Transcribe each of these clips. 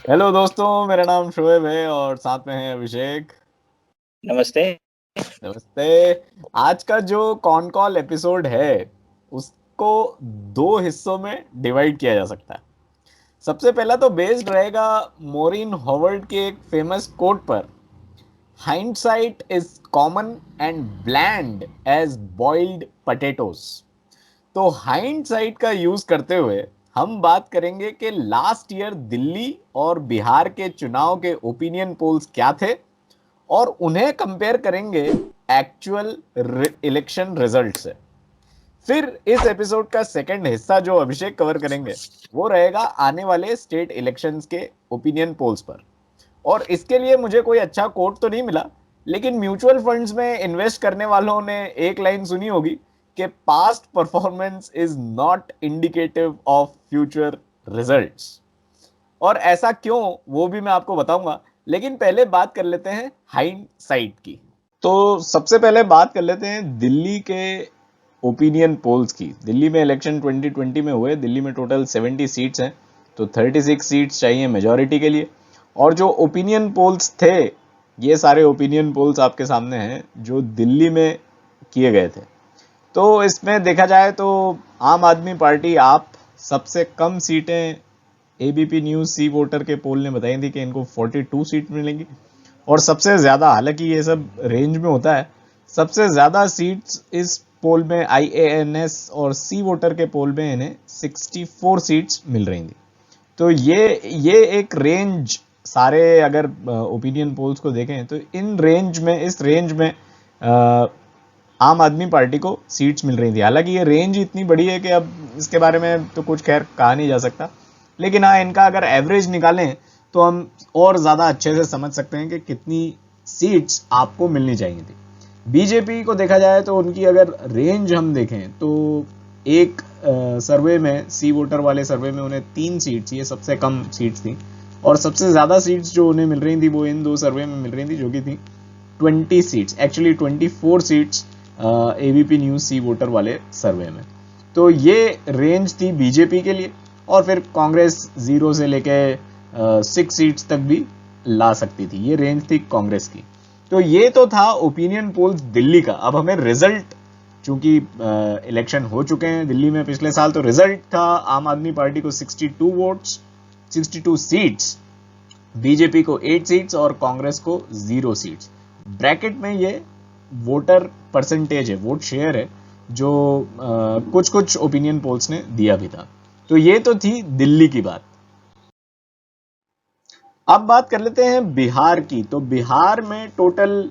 Hello दोस्तों, मेरा नाम शोएब है और साथ में है अभिषेक। नमस्ते। नमस्ते। आज का जो कॉन कॉल एपिसोड है उसको दो हिस्सों में डिवाइड किया जा सकता है। सबसे पहला तो बेस्ड रहेगा मोरिन हॉवर्ड के एक फेमस कोट पर, hindsight is common and bland as boiled potatoes. तो हाइंडसाइट का यूज करते हुए हम बात करेंगे कि लास्ट ईयर दिल्ली और बिहार के चुनाव के ओपिनियन पोल्स क्या थे और उन्हें कंपेयर करेंगे एक्चुअल इलेक्शन रिजल्ट से। फिर इस एपिसोड का सेकंड हिस्सा जो अभिषेक कवर करेंगे वो रहेगा आने वाले स्टेट इलेक्शंस के ओपिनियन पोल्स पर। और इसके लिए मुझे कोई अच्छा कोट तो नहीं मिला, लेकिन म्यूचुअल फंड्स में इन्वेस्ट करने वालों ने एक लाइन सुनी होगी कि past performance is not indicative of future results. और ऐसा क्यों वो भी मैं आपको बताऊंगा, लेकिन पहले बात कर लेते हैं हाइंड साइड की। तो सबसे पहले बात कर लेते हैं दिल्ली के ओपिनियन पोल्स की। दिल्ली में इलेक्शन 2020 में हुए। दिल्ली में टोटल 70 सीट्स हैं, तो 36 सीट्स चाहिए मेजॉरिटी के लिए। और जो ओपिनियन पोल्स थे, ये सारे ओपिनियन पोल्स आपके सामने हैं जो दिल्ली में किए गए थे। तो इसमें देखा जाए तो आम आदमी पार्टी आप सबसे कम सीटें, एबीपी न्यूज सी वोटर के पोल ने बताई थी कि इनको 42 सीट मिलेंगी। और सबसे ज्यादा, हालांकि ये सब रेंज में होता है, सबसे ज्यादा सीट्स इस पोल में आईएएनएस और सी वोटर के पोल में इन्हें 64 सीट्स मिल रही थी। तो ये एक रेंज, सारे अगर ओपिनियन पोल्स को देखें तो इस रेंज में आम आदमी पार्टी को सीट्स मिल रही थी। हालांकि ये रेंज इतनी बड़ी है कि अब इसके बारे में तो कुछ खैर कहा नहीं जा सकता, लेकिन हाँ, इनका अगर एवरेज निकालें तो हम और ज़्यादा अच्छे से समझ सकते हैं कि कितनी सीट्स आपको मिलनी चाहिए थी। बीजेपी को देखा जाए तो उनकी अगर रेंज हम देखें तो एक सर्वे में, सी वोटर वाले सर्वे में उन्हें 3 सीट्स, ये सबसे कम सीट्स थी। और सबसे ज़्यादा सीट्स जो उन्हें मिल रही थी वो इन दो सर्वे में मिल रही थी, जो कि थी 20 seats, actually 24 seats ABP news C voter वाले सर्वे में। तो ये रेंज थी बीजेपी के लिए। और फिर कांग्रेस 0 से लेके 6 सीट्स तक भी ला सकती थी, ये रेंज थी कांग्रेस की। तो ये तो था ओपिनियन पोल्स दिल्ली का। अब हमें रिजल्ट, चूंकि इलेक्शन हो चुके हैं दिल्ली में पिछले साल, तो रिजल्ट था आम आदमी पार्टी को 62 वोट्स, 62 सीट्स, बीजेपी को 8 सीट्स और कांग्रेस को 0 सीट्स। ब्रैकेट में ये वोटर परसेंटेज है, वोट शेयर है, जो कुछ कुछ ओपिनियन पोल्स ने दिया भी था। तो ये तो थी दिल्ली की बात। अब बात कर लेते हैं बिहार की। तो बिहार में टोटल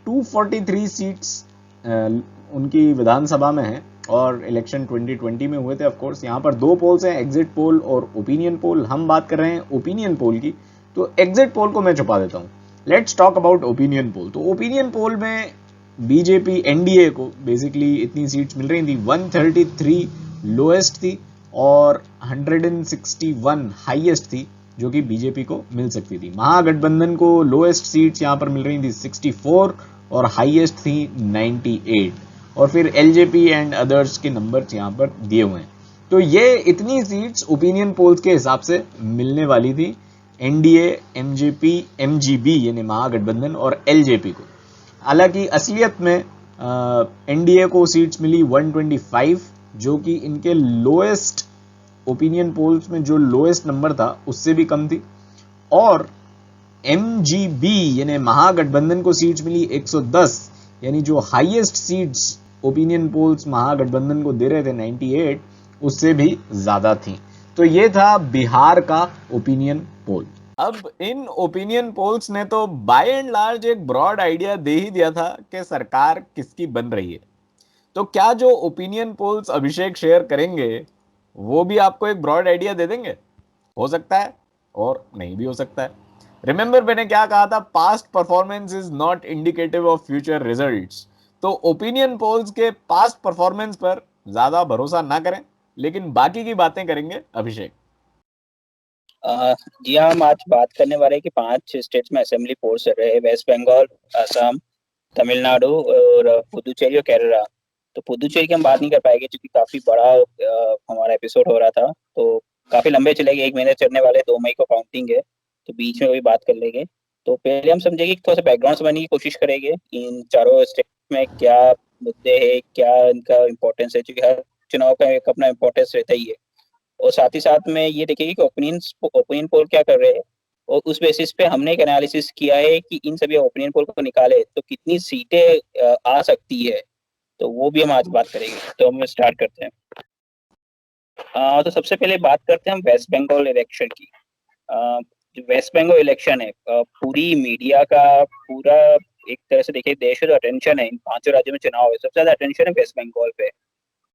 243 सीट्स उनकी विधानसभा में है और इलेक्शन 2020 में हुए थे। ऑफ कोर्स यहाँ पर दो पोल्स हैं, एग्जिट पोल और ओपिनियन पोल। हम बात कर रहे हैं ओपिनियन पोल की, तो एग्जिट पोल को मैं छुपा देता हूँ। Let's talk about opinion poll. तो ओपिनियन पोल में बीजेपी, एनडीए को बेसिकली इतनी सीट्स मिल रही थी, 133 लोएस्ट थी और 161 हाईएस्ट थी, जो कि बीजेपी को मिल सकती थी। महागठबंधन को लोएस्ट सीट्स यहां पर मिल रही थी 64 और हाईएस्ट थी 98। और फिर एलजेपी एंड अदर्स के नंबर्स यहां पर दिए हुए हैं। तो ये इतनी सीट्स ओपिनियन पोल्स के हिसाब से मिलने वाली थी एनडीए, एमजेपी, एमजीबी यानी महागठबंधन और एलजेपी को। हालांकि असलियत में एनडीए को सीट्स मिली 125, जो कि इनके लोएस्ट ओपिनियन पोल्स में जो लोएस्ट नंबर था उससे भी कम थी। और एमजीबी यानी महागठबंधन को सीट्स मिली 110, यानी जो हाईएस्ट सीट्स ओपिनियन पोल्स महागठबंधन को दे रहे थे 98, उससे भी ज्यादा थी। तो ये था बिहार का ओपिनियन पोल। अब इन ओपिनियन पोल्स ने तो बाय एंड लार्ज एक ब्रॉड आइडिया दे ही दिया था कि सरकार किसकी बन रही है। तो क्या जो ओपिनियन पोल्स अभिषेक शेयर करेंगे वो भी आपको एक ब्रॉड आइडिया दे देंगे? हो सकता है और नहीं भी हो सकता है। रिमेंबर मैंने क्या कहा था, past performance is not indicative of future results. तो ओपिनियन पोल्स के पास्ट परफॉर्मेंस पर ज्यादा भरोसा ना करें, लेकिन बाकी की बातें करेंगे अभिषेक। जी हाँ, हम आज बात करने वाले हैं कि 5 स्टेट्स में असेंबली पोल्स चल रहे हैं: वेस्ट बंगाल, असम, तमिलनाडु और पुदुचेरी और केरला। तो पुदुचेरी की हम बात नहीं कर पाएंगे क्योंकि काफी बड़ा हमारा एपिसोड हो रहा था, तो काफी लंबे चलेंगे, 1 महीने चलने वाले, 2 मई को काउंटिंग है। तो बीच में वही बात कर लेंगे। तो पहले हम समझेंगे कि थोड़ा सा बैकग्राउंड समझने की कोशिश करेंगे इन चारों स्टेट में क्या मुद्दे हैं, क्या इनका इम्पोर्टेंस है, क्योंकि हर चुनाव का एक अपना इम्पोर्टेंस रहता ही है। और साथ ही साथ में ये देखेंगे कि ओपिनियन पोल क्या कर रहे हैं, और उस बेसिस पे हमने एक एनालिसिस किया है कि इन सभी ओपिनियन पोल को निकाले तो कितनी सीटें आ सकती है। तो वो भी हम आज बात करेंगे। तो हम स्टार्ट करते हैं। तो सबसे पहले बात करते हैं हम वेस्ट बंगाल इलेक्शन की। जो वेस्ट बंगाल इलेक्शन है, पूरी मीडिया का पूरा एक तरह से देखिए देश का जो अटेंशन है, इन पांचों राज्यों में चुनाव है, सबसे ज्यादा अटेंशन है वेस्ट बंगाल पे।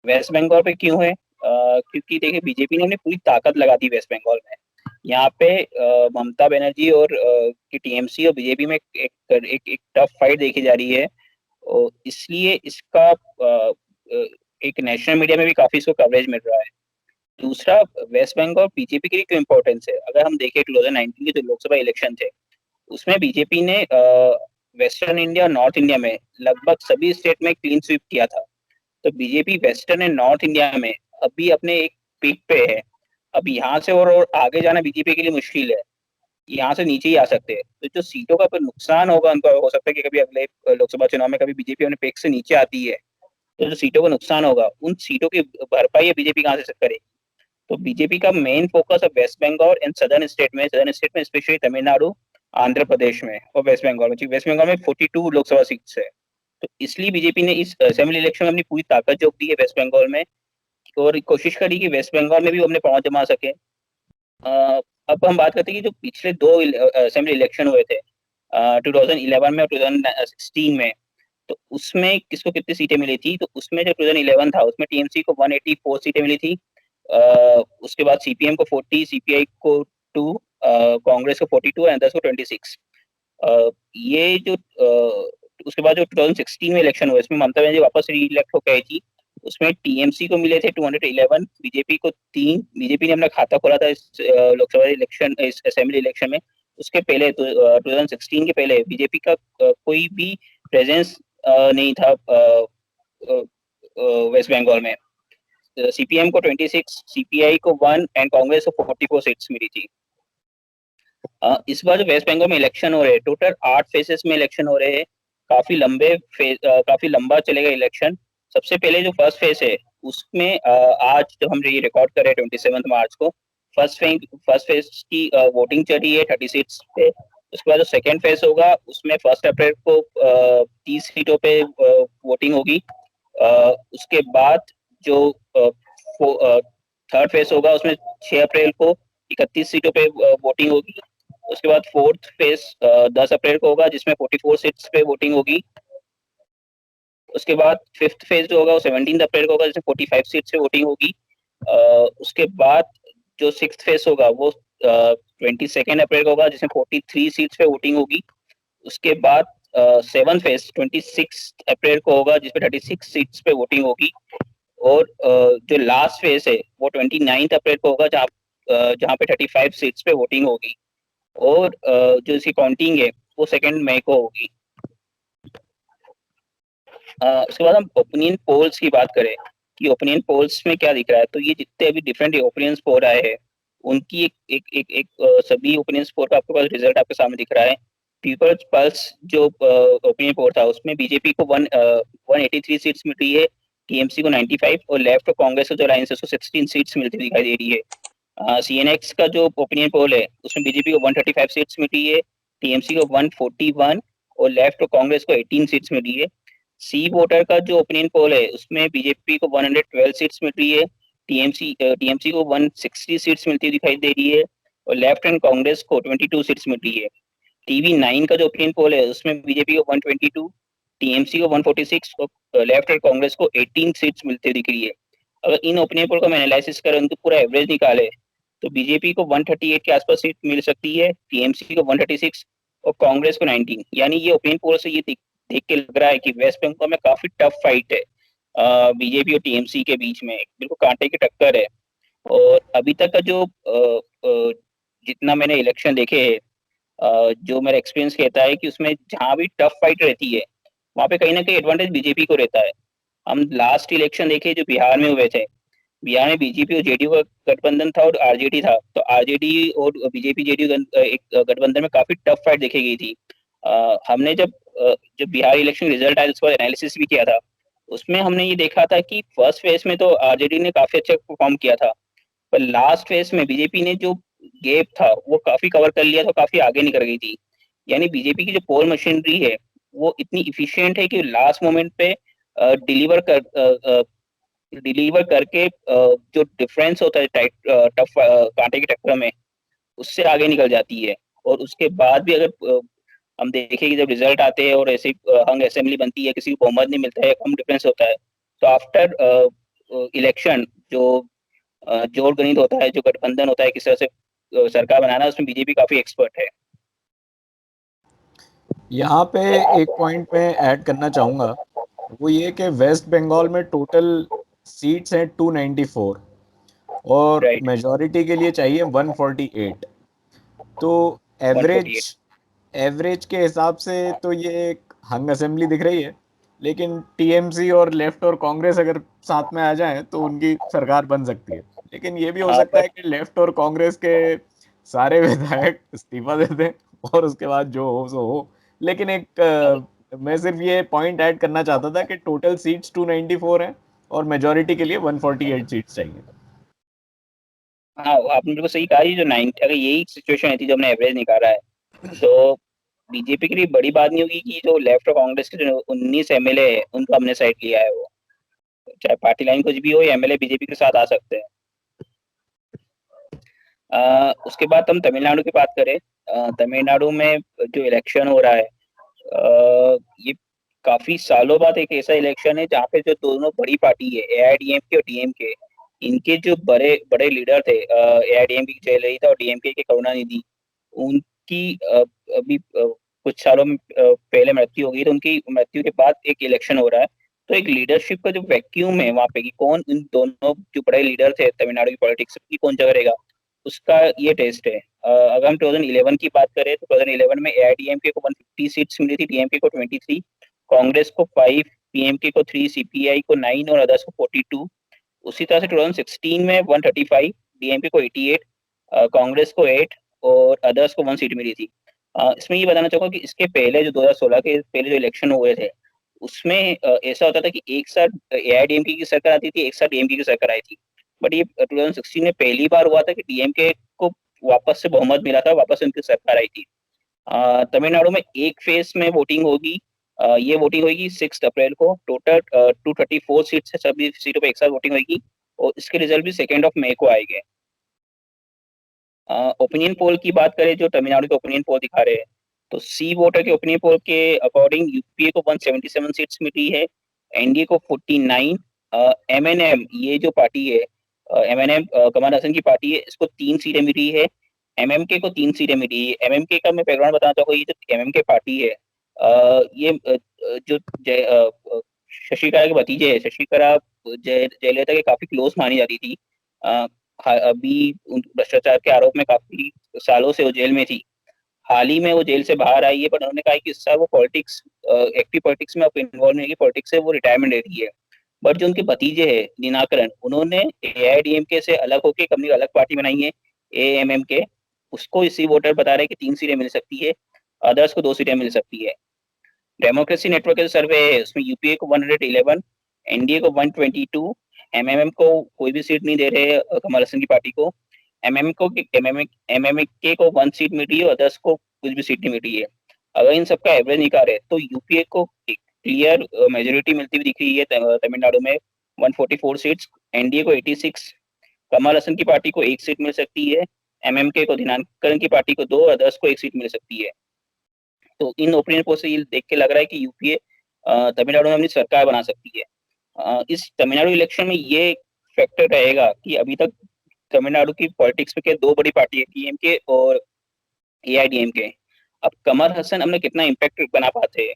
वेस्ट बंगाल पे क्यों है? क्योंकि देखिए बीजेपी ने अपनी पूरी ताकत लगा दी वेस्ट बंगाल में। यहाँ पे ममता बनर्जी और की टीएमसी और बीजेपी में एक टफ फाइट देखी जा रही है, और इसलिए इसका एक नेशनल मीडिया में भी काफी इसको कवरेज मिल रहा है। दूसरा, वेस्ट बंगाल बीजेपी के लिए क्यों इम्पोर्टेंस है? अगर हम देखें 2019 के जो लोकसभा इलेक्शन थे, उसमें बीजेपी ने वेस्टर्न इंडिया, नॉर्थ इंडिया में लगभग सभी स्टेट में क्लीन स्वीप किया था। तो BJP western and north India में अभी अपने एक पीक पे है। अब यहाँ से और आगे जाना बीजेपी के लिए मुश्किल है, यहाँ से नीचे ही आ सकते हैं। तो जो सीटों का नुकसान होगा उनका, हो सकता है कि कभी अगले लोकसभा चुनाव में कभी बीजेपी अपने पीक से नीचे आती है, तो जो सीटों का नुकसान होगा उन सीटों की भरपाई बीजेपी कहाँ से करेगी? तो बीजेपी का मेन फोकस अब West Bengal and southern state में स्पेशली तमिलनाडु, आंध्र प्रदेश में और वेस्ट बंगाल में। वेस्ट बंगाल में 42 लोकसभा सीट्स है। तो इसलिए बीजेपी ने इस असेंबली इलेक्शन में अपनी पूरी ताकत झोंक दी है वेस्ट बंगाल में, और कोशिश करी कि वेस्ट बंगाल में भी वो अपने पांव जमा सके। अब हम बात करते हैं कि जो पिछले दो असेंबली इलेक्शन हुए थे 2011 में और 2016 में, तो उसमें किसको कितनी सीटें मिली थी? तो उसमें जो 2011 था उसमें टीएमसी को 184 सीटें मिली थी। उसके बाद सीपीएम को 40, सीपीआई को 2, कांग्रेस को 42 एंड अदर्स को 26। ये जो उसके बाद जो 2016 में इलेक्शन हुआ, इसमें ममता बनर्जी वापस री इलेक्ट होकर आई थी। उसमें टीएमसी को मिले थे 211, बीजेपी को 3। बीजेपी ने अपना खाता खोला था इस लोकसभा इलेक्शन, इस असेंबली इलेक्शन में। उसके पहले तो 2016 के पहले बीजेपी का कोई भी प्रेजेंस नहीं था वेस्ट बंगाल में। सीपीएम को 26, सीपीआई को 1 एंड कांग्रेस को 44 सीट्स मिली थी। इस बार जो वेस्ट बंगाल में इलेक्शन हो रहे हैं, टोटल 8 फेजेस में इलेक्शन हो रहे हैं। काफी लंबा चलेगा इलेक्शन। सबसे पहले जो फर्स्ट फेज है उसमें आज जब हम ये रिकॉर्ड कर रहे हैं 27 मार्च को, फर्स्ट फेज की वोटिंग चल रही है 30 सीट्स पे। उसके बाद जो सेकेंड फेज होगा उसमें 1 अप्रैल को 30 सीटों पे वोटिंग होगी। उसके बाद जो थर्ड फेज होगा उसमें 6 अप्रैल को 31 सीटों पे वोटिंग होगी। उसके बाद फोर्थ फेज 10 अप्रैल को होगा जिसमें 44 सीट्स पे वोटिंग होगी। उसके बाद फिफ्थ फेज जो होगा वो 17 अप्रैल को होगा जिसमें 45 सीट्स पे वोटिंग होगी। उसके बाद जो सिक्स्थ फेज होगा वो 22 अप्रैल को होगा जिसमें 43 सीट्स पे वोटिंग होगी। उसके बाद सेवन फेज 26 अप्रैल को होगा जिसमें 36 सीट्स पे वोटिंग होगी। और जो लास्ट फेज है वो 29 अप्रैल को होगा जहाँ पे 35 सीट्स पे वोटिंग होगी। और जो इसकी काउंटिंग है वो 2 मई को होगी। उसके बाद हम ओपिनियन पोल्स की बात करें कि ओपिनियन पोल्स में क्या दिख रहा है, तो ये जितने अभी डिफरेंट ओपिनियन पोल आए हैं उनकी एक सभी ओपिनियन पोल का आपके पास रिजल्ट आपके सामने दिख रहा है। पीपल्स पल्स जो ओपिनियन पोल था उसमें बीजेपी को 183 सीट्स मिल रही है, टीएमसी को 95, और लेफ्ट और कांग्रेस जो अलायंस है उसको 16 सीट्स मिलती दिखाई दे रही है। सीएनएक्स का जो ओपिनियन पोल है उसमें बीजेपी को 135 सीट्स मिली है, टीएमसी को 141 और लेफ्ट और कांग्रेस को 18 सीट्स मिली है। सी वोटर का जो ओपिनियन पोल है उसमें बीजेपी को 112 सीट्स मिल रही है, टीएमसी को 160 सीट्स मिलती दिखाई दे रही है, और लेफ्ट एंड कांग्रेस को 22 सीट्स मिल रही है। टीवी 9 का जो ओपिनियन पोल है उसमें बीजेपी को 122, टीएमसी को 146 और लेफ्ट एंड कांग्रेस को 18 सीट्स मिलती दिख रही है। अगर इन ओपिनियन पोल का हम एनालिसिस करें, उनको पूरा एवरेज निकाले, तो बीजेपी को 138 के आसपास सीट मिल सकती है, टीएमसी को 136 और कांग्रेस को 19। यानी ये ओपिनियन पोल से ये देख के लग रहा है कि वेस्ट बंगाल में काफी टफ फाइट है बीजेपी और टीएमसी के बीच में, बिल्कुल कांटे की टक्कर है। और अभी तक का जो जितना मैंने इलेक्शन देखे हैं, जो मेरा एक्सपीरियंस कहता है कि उसमें जहां भी टफ फाइट रहती है वहां पे कहीं ना कहीं एडवांटेज बीजेपी को रहता है। हम लास्ट इलेक्शन देखे जो बिहार में हुए थे, बिहार में बीजेपी और जेडीयू का गठबंधन था और आरजेडी था, तो आरजेडी और बीजेपी जेडीयू एक गठबंधन में काफी टफ फाइट देखी गई थी। हमने जब बिहार इलेक्शन रिजल्ट आया उसके बाद एनालिसिस भी किया था, उसमें हमने ये देखा था कि फर्स्ट फेज में तो आरजेडी ने काफी अच्छा परफॉर्म किया था, पर लास्ट फेज में बीजेपी ने जो गैप था वो काफी कवर कर लिया, तो काफी आगे निकल गई थी। यानी बीजेपी की जो पोल मशीनरी है वो इतनी इफिशियंट है कि लास्ट मोमेंट पे डिलीवर कर डिलीवर करके जो डिफरेंस होता है टाइट टफ कांटे की टक्कर में, उससे आगे निकल जाती है। और उसके बाद भी अगर हम देखें कि जब रिजल्ट आते हैं और ऐसे हंग असेंबली बनती है, किसी को बहुमत नहीं मिलता है, कम डिफरेंस होता है, तो आफ्टर इलेक्शन जो जोड़ गणित होता है, जो गठबंधन होता है, किस तरह से सरकार बनाना, उसमें बीजेपी काफी एक्सपर्ट है। यहाँ पे एक पॉइंट मैं ऐड करना चाहूँगा, वो ये कि वेस्ट बंगाल में टोटल सीट्स हैं 294 और राइट। मेजॉरिटी के लिए चाहिए 148। तो एवरेज 148। एवरेज के हिसाब से तो ये एक हंग असेंबली दिख रही है, लेकिन टीएमसी और लेफ्ट और कांग्रेस अगर साथ में आ जाएं तो उनकी सरकार बन सकती है। लेकिन ये भी हो हाँ सकता है कि लेफ्ट और कांग्रेस के सारे विधायक इस्तीफा दे दें और उसके बाद जो हो सो हो। लेकिन एक मैं सिर्फ ये पॉइंट ऐड करना चाहता था कि टोटल सीट्स 294 हैं और मेजॉरिटी के लिए 148 सीट्स चाहिए। हाँ, आपने बिल्कुल सही कहा। ये जो 90, अगर यही सिचुएशन रहती जो हमने एवरेज निकाला है, तो बीजेपी के लिए बड़ी बात नहीं होगी कि जो लेफ्ट और कांग्रेस के जो 19 एमएलए है उनको हमने साइड लिया है। वो चाहे पार्टी लाइन कुछ भी हो, एमएलए बीजेपी के साथ आ सकते हैं। उसके बाद हम तमिलनाडु की बात करें। तमिलनाडु में जो इलेक्शन हो रहा है, ये काफी सालों बाद एक ऐसा इलेक्शन है जहाँ पे जो दोनों बड़ी पार्टी है, एआईडीएमके और डीएमके, इनके जो बड़े बड़े लीडर थे, एआईडीएमके की जयललिता और डीएमके के करुणानिधि, उनकी अभी कुछ सालों में पहले मृत्यु हो गई, तो उनकी मृत्यु के बाद एक इलेक्शन हो रहा है। तो एक लीडरशिप का जो वैक्यूम है वहां पे, कि कौन इन दोनों जो बड़े लीडर थे तमिलनाडु की पॉलिटिक्स की, कौन जगह रहेगा, उसका ये टेस्ट है। अगर हम 2011 की बात करें तो 2011 में एआईडीएमके को 150 सीट्स मिली थी, डीएमके को 23, कांग्रेस को 5, पीएमके को 3, सीपीआई को 9 और अदर्स को 42। उसी तरह से 2016 में 135, डीएमके को 88, कांग्रेस को 8 और अदर्स को 1 सीट मिली थी। इसमें ये बताना चाहूंगा कि इसके पहले जो 2016 के पहले जो इलेक्शन हुए थे, उसमें ऐसा होता था कि एक साथ एआईडीएमके की सरकार आती थी, एक साथ डीएमके की सरकार आई थी। बट ये 2016 में पहली बार हुआ था कि डीएमके को वापस से बहुमत मिला था, वापस से उनकी सरकार आई थी। तमिलनाडु में एक फेज में वोटिंग होगी। ये वोटिंग होगी 6 अप्रैल को। टोटल 234 सीट है, सभी सीटों पे एक साथ वोटिंग होगी और इसके रिजल्ट भी 2 मई को आएंगे। ओपिनियन पोल की बात करें, जो तमिलनाडु के ओपिनियन पोल दिखा रहे हैं, तो सी वोटर के ओपिनियन पोल के अकॉर्डिंग यूपीए को 177 सीट्स मिली है, एनडीए को 49। एमएनएम, ये जो पार्टी है, एमएनएम कमल हसन की पार्टी है, इसको 3 सीटें मिली है। एमएमके को 3 सीटें मिली है। एमएमके का मैं बैकग्राउंड बताना चाहूंगा। ये जो एमएमके पार्टी है, ये जो शशिकला के भतीजे है, शशिकला जयललिता के काफी क्लोज मानी जाती थी। अभी भ्रष्टाचार के आरोप में काफी सालों से वो जेल में थी। हाल ही में वो जेल से बाहर आई है, पर उन्होंने कहा कि इस साल वो पॉलिटिक्स, एक्टिव पॉलिटिक्स में अब इन्वॉल्व नहीं होगी, पॉलिटिक्स से वो रिटायरमेंट ले रही है। बट जो उनके भतीजे हैं दिनाकरन, उन्होंने एआईडीएमके से अलग होकर एक अपनी अलग पार्टी बनाई है, एएमएमके। उसको इसी वोटर बता रहे हैं कि 3 सीटें मिल सकती है, अदर्स को 2 सीटें मिल सकती है। डेमोक्रेसी नेटवर्क का सर्वे है, उसमें यूपीए को 111, एनडीए को 122, एमएमएम को कोई भी सीट नहीं दे रहे, कमल हसन की पार्टी को। एमएमके को 1 सीट मिली है, अदर्स को कुछ भी सीट नहीं मिली है। अगर इन सबका एवरेज निकाले तो यूपीए को क्लियर मेजोरिटी मिलती हुई दिख रही है तमिलनाडु में, 144 सीट्स, एनडीए को 86, कमल हसन की पार्टी को 1 सीट मिल सकती है, एमएमके को, दिनाकरन की पार्टी को 2, अदर्स को 1 सीट मिल सकती है। तो इन ओपिनियन पोल से ये देख के लग रहा है कि यूपीए तमिलनाडु में अपनी सरकार बना सकती है। इस तमिलनाडु इलेक्शन में ये फैक्टर रहेगा कि अभी तक तमिलनाडु की पॉलिटिक्स में क्या 2 बड़ी पार्टी है, टीएमके और एआईडीएमके। अब कमर हसन हमने कितना इम्पैक्ट बना पाते हैं।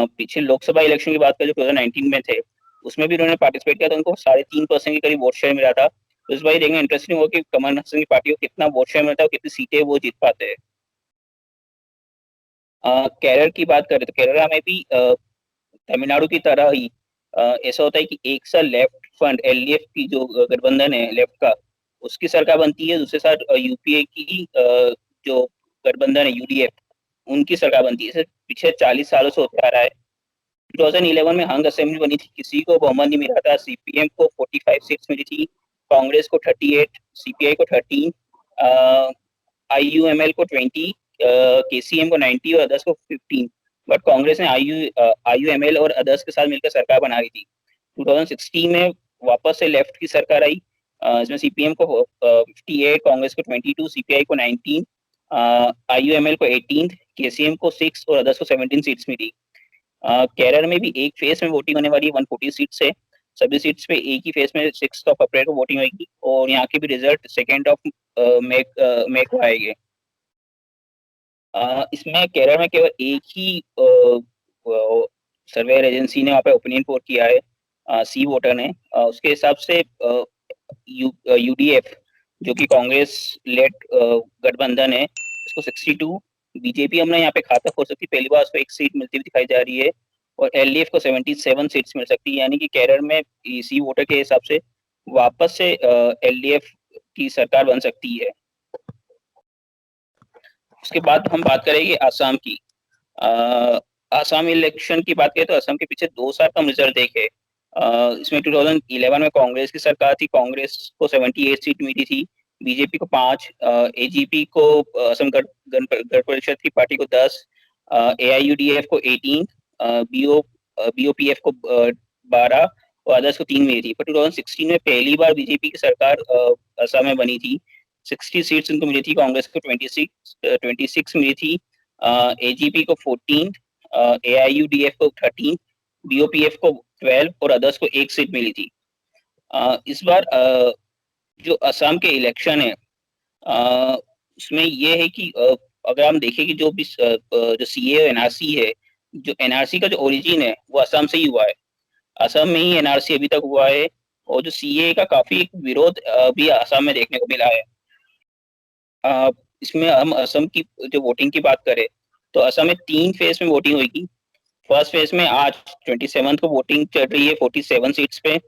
पीछे लोकसभा इलेक्शन की बात करें जो 2019 में थे, उसमें भी उन्होंने पार्टिसिपेट किया था, उनको 3.5% के करीब वोट शेयर मिला था। तो इस बार देखना इंटरेस्टिंग होगा कि कमल हसन की पार्टी को कितना वोट शेयर मिलता है और कितनी सीटें वो जीत पाते हैं। केरल की बात करें तो केरला में भी तमिलनाडु की तरह ही ऐसा होता है कि एक साथ लेफ्ट फ्रंट एलडीएफ की जो गठबंधन है लेफ्ट का, उसकी सरकार बनती है। दूसरे साथ यूपीए की जो गठबंधन है यूडीएफ, उनकी सरकार बनती है। इसे पिछले 40 सालों से होता आ रहा है। 2011 में हंग असेंबली बनी थी, किसी को बहुमत नहीं मिला था। सीपीएम को 45 सीट्स मिली थी, कांग्रेस को 38, सीपीआई को 13, आईयूएमएल को 20, केसीएम को 90 और अदर्स को 15। बट कांग्रेस ने आईयूएमएल और अदर्स के साथ मिलकर सरकार बना ली थी। 2016 में वापस से लेफ्ट की सरकार आई। इसमें सीपीएम को 58, कांग्रेस को 22, सीपीआई को 19, आईयूएमएल को 18, केसीएम को 6 और अदर्स को 17 सीट्स मिली। केरल में भी एक फेज में वोटिंग होने वाली है, 140 सीट्स है। सभी सीट्स पे एक ही फेज में 6 अप्रैल को वोटिंग होगी और यहाँ के भी रिजल्ट 2 मई को आएंगे। इसमें केरल में केवल एक ही सर्वे एजेंसी ने वहाँ पे ओपिनियन पोल किया है, सी वोटर ने। उसके हिसाब से यूडीएफ जो कि कांग्रेस लेड गठबंधन है, इसको 62, बीजेपी हमने यहाँ पे खाता खोल सकती, पहली बार उसको एक सीट मिलती हुई दिखाई जा रही है, और एलडीएफ को 77 सीट्स मिल सकती है। यानी कि केरल में सी वोटर के हिसाब से वापस से एलडीएफ की सरकार बन सकती है। उसके बाद हम बात करेंगे आसाम की। आसाम इलेक्शन की बात करें तो असम के पीछे 2 साल कम रिजल्ट देखे। इसमें 2011 में कांग्रेस की सरकार थी, कांग्रेस को 78 सीट मिली थी, बीजेपी को 5, एजीपी को असम गण परिषद की पार्टी को 10, एआईयूडीएफ को 18, बीओपीएफ को 12 और अदर्स को 3 मिली थी। पर 2016 में पहली बार बीजेपी की सरकार असम में बनी थी। 60 सीट्स उनको मिली थी, कांग्रेस को 26 मिली थी, एजीपी को 14, एआईयूडीएफ को 13, बीओपीएफ को 12 और अदर्स को 1 सीट मिली थी। इस बार जो असम के इलेक्शन है उसमें ये है कि अगर हम देखें कि जो भी जो सीए और एनआरसी है, जो एनआरसी का जो ओरिजिन है वो असम से ही हुआ है। असम में ही एनआरसी अभी तक हुआ है, और जो सीए का काफी विरोध भी असम में देखने को मिला है। इसमें हम असम की जो वोटिंग की बात करें तो असम में 3 फेज में वोटिंग होगी। फर्स्ट फेज में आज 27 को वोटिंग चल रही है 47 सीट्स पे।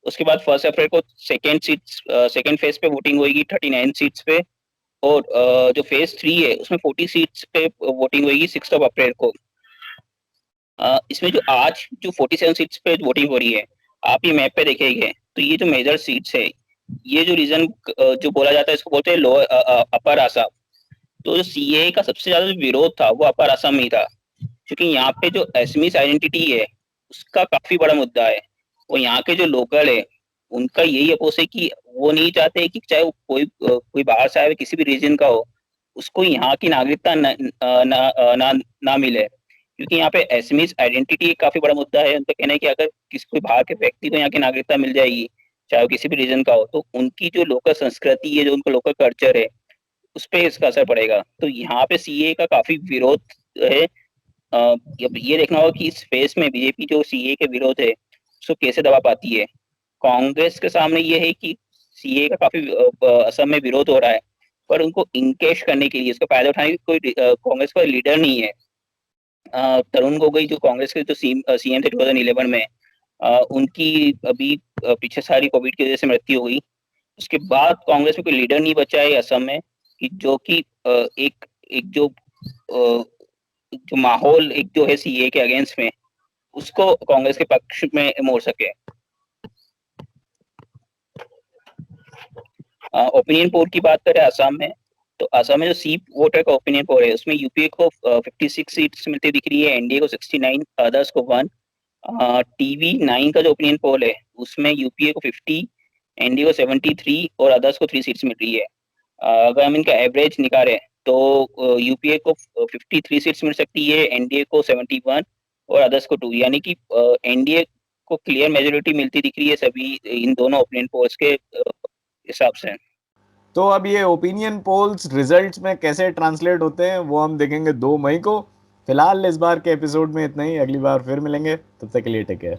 उसके बाद 1 अप्रैल को सेकेंड फेज पे वोटिंग होगी 39 सीट्स पे, और जो फेज 3 है उसमें 40 सीट्स पे वोटिंग होगी 6 अप्रैल को। इसमें जो आज जो 47 सीट्स पे वोटिंग हो रही है, आप ये मैप पे देखेंगे तो ये जो मेजर सीट्स है, ये जो रीजन जो बोला जाता है इसको बोलते हैं लोअर अपर आसाम। तो जो सीए का सबसे ज्यादा जो विरोध था वो अपर आसाम में ही था, क्योंकि यहाँ पे जो एसमीस आइडेंटिटी है उसका काफी बड़ा मुद्दा है। और यहाँ के जो लोकल है उनका यही अपोज है कि वो नहीं चाहते कि चाहे वो कोई बाहर से आए किसी भी रीजन का हो, उसको यहाँ की नागरिकता ना मिले, क्योंकि यहाँ पे एसमीस आइडेंटिटी काफी बड़ा मुद्दा है। उनका कहना है कि अगर किसी कोई बाहर के व्यक्ति को यहाँ की नागरिकता मिल जाएगी, चाहे वो किसी भी रीजन का हो, तो उनकी जो लोकल संस्कृति है, जो उनका लोकल कल्चर है, उस पर इसका असर पड़ेगा। तो यहाँ पे सीए का काफी विरोध है। ये देखना होगा कि इस फेज में बीजेपी जो सीए के विरोध है उसको कैसे दबा पाती है। कांग्रेस के सामने ये है कि सीए का काफी असम में विरोध हो रहा है, पर उनको इनकेश करने के लिए, इसका फायदा उठाने के कोई कांग्रेस का लीडर नहीं है। तरुण गोगोई जो कांग्रेस के जो सीएम थे 2011 में, उनकी अभी पीछे सारी कोविड की वजह से मृत्यु हुई। उसके बाद कांग्रेस में कोई लीडर नहीं बचा है असम में कि जो कि एक जो माहौल एक जो है सीए के अगेंस्ट में, उसको कांग्रेस के पक्ष में मोड़ सके। ओपिनियन पोल की बात करें असम में, तो असम में जो सी वोटर का ओपिनियन पोल है उसमें यूपीए को 56 सीट्स मिलती दिख रही है, एनडीए को 69, अदर्स को 1। टीवी 9 का जो ओपिनियन पोल है उसमें यूपीए को 50, एनडीए को 73 और अदर्स को 3 सीट्स मिल रही है। अगर हम इनका एवरेज निकालें तो यूपीए को 53 सीट्स मिल सकती है, एनडीए को 71 और अदर्स को 2। यानी कि एनडीए को क्लियर मेजोरिटी मिलती दिख रही है सभी इन दोनों ओपिनियन पोल्स के हिसाब से। तो अब ये ओपिनियन पोल्स रिजल्ट्स में कैसे ट्रांसलेट होते हैं वो हम देखेंगे 2 मई को। फिलहाल इस बार के एपिसोड में इतना ही, अगली बार फिर मिलेंगे, तब तक के लिए टेक केयर।